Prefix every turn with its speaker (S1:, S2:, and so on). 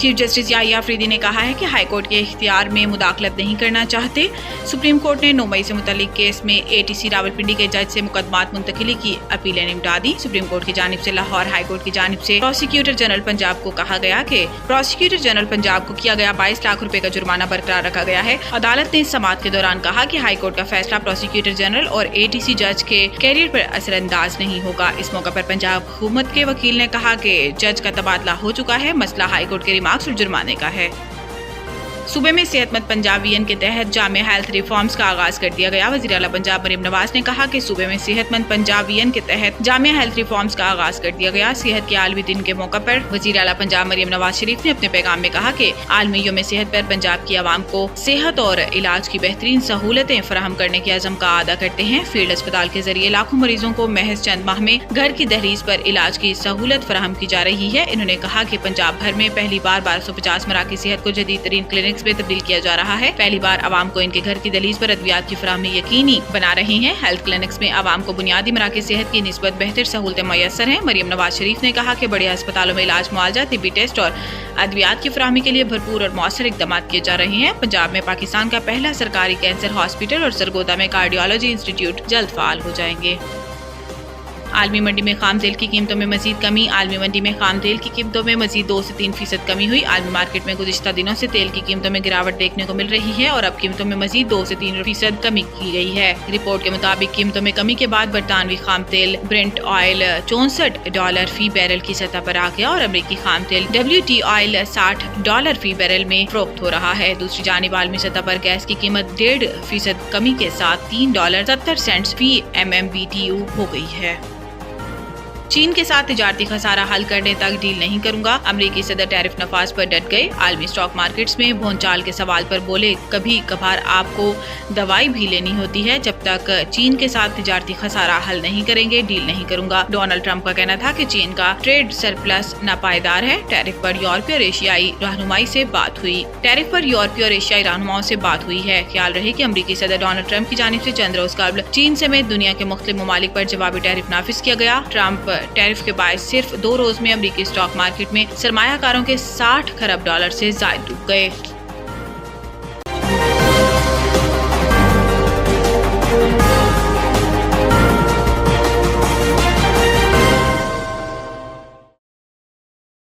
S1: Chief justice Yahya Afridi ने कहा है कि हाई कोर्ट के इख्तियार में मुदाखलत नहीं करना चाहते। सुप्रीम कोर्ट ने 9 मई से मुतल्लिक केस में एटीसी रावलपिंडी के जज से मुकदमात मुंतकिली की अपीलें निपटा दी। सुप्रीम कोर्ट की जानिब से लाहौर हाई कोर्ट की जानिब से प्रोसिक्यूटर जनरल पंजाब को कहा गया कि प्रोसिक्यूटर जनरल पंजाब को किया गया 22 लाख रुपए का जुर्माना बरकरार रखा गया है। अदालत ने इस समाअत के दौरान कहा कि हाई कोर्ट का फैसला प्रोसिक्यूटर जनरल और एटीसी जज के कैरियर पर असरअंदाज नहीं होगा। इस मौके पर पंजाब हुकूमत के वकील ने कहा कि जज का तबादला हो चुका है, मसला हाई कोर्ट के रिमार्क्स और जुर्माने का है। सूबे में सेहतमंद पंजाब विजन के तहत जामिया हेल्थ रिफॉर्म्स का आगाज कर दिया गया। वज़ीर आला पंजाब मरियम नवाज ने कहा कि सूबे में सेहतमंद पंजाब विजन के तहत जामिया हेल्थ रिफॉर्म्स का आगाज कर दिया गया। सेहत के आलमी दिन के मौके पर वज़ीर आला पंजाब मरियम नवाज शरीफ ने अपने पैगाम में कहा कि आलमी यौम सेहत पर पंजाब की आवाम को सेहत और इलाज की बेहतरीन सहूलतें फराहम करने की अज़म का अदा करते हैं। फील्ड अस्पताल के जरिए लाखों मरीजों को महज चंद माह में घर की दहलीज पर इलाज की सहूलत फराहम की जा रही है। इन्होंने कहा कि पंजाब भर में पहली बार 1250 मराकज़ सेहत को जदीद तरीन क्लिनिक्स में तब्दील किया जा रहा है। पहली बार आवाम को इनके घर की दहलीज पर अद्वियात की फराहमी यकीनी बना रहे हैं। हेल्थ क्लिनिक्स में आवाम को बुनियादी मराकज़ सेहत की निस्बत बेहतर सहूलतें मैसर हैं। मरियम नवाज शरीफ ने कहा कि बड़े अस्पतालों में इलाज, मुआवजा, तिब्बी टेस्ट और अद्वियात की फराहमी के लिए भरपूर और मौसर इकदाम किए जा रहे हैं। पंजाब में पाकिस्तान का पहला सरकारी कैंसर हॉस्पिटल और सरगोदा में कार्डियोलॉजी इंस्टीट्यूट जल्द फाल हो जाएंगे। आलमी मंडी में खाम तेल की कीमतों में मजीद कमी। आलमी मंडी में खाम तेल की कीमतों में मजीद 2 से 3% कमी हुई। आलमी मार्केट में गुज़िश्ता दिनों से तेल की कीमतों में गिरावट देखने को मिल रही है और अब कीमतों में मजीद 2 से 3% कमी की गई है। रिपोर्ट के मुताबिक कीमतों में कमी के बाद बरतानवी खाम तेल ब्रेंट ऑयल $64 फी बैरल की सतह पर आ गया और अमरीकी खाम तेल WT ऑयल $60 फी बैरल में फरोख्त हो रहा है। दूसरी जानिब आलमी सतह पर गैस की कीमत 1.5% कमी के साथ $3.70 फी MMBTU हो गई है। चीन के साथ तिजारती खसारा हल करने तक डील नहीं करूंगा। अमरीकी सदर टैरिफ नफाज पर डट गए। आलमी स्टॉक मार्केट्स में भोंचाल के सवाल पर बोले, कभी कभार आपको दवाई भी लेनी होती है। जब तक चीन के साथ तिजारती खसारा हल नहीं करेंगे, डील नहीं करूंगा। डोनाल्ड ट्रंप का कहना था कि चीन का ट्रेड सरप्लस नापायदार है। टैरिफ पर यूरोपीय और एशियाई रहनुमाई से बात हुई। टैरिफ पर यूरोपीय और एशियाई रहनुमाओं से बात हुई है। ख्याल रहे कि अमरीकी सदर डोनाल्ड ट्रंप की जानिब से चंद रोज कबल चीन समेत दुनिया के मुख्तलिफ ममालिक पर जवाबी टैरिफ नाफिज किया गया। ट्रंप टैरिफ के बायस सिर्फ 2 रोज में अमरीकी स्टॉक मार्केट में सरमायाकारों के $60 खरब से ज्यादा डूब गए।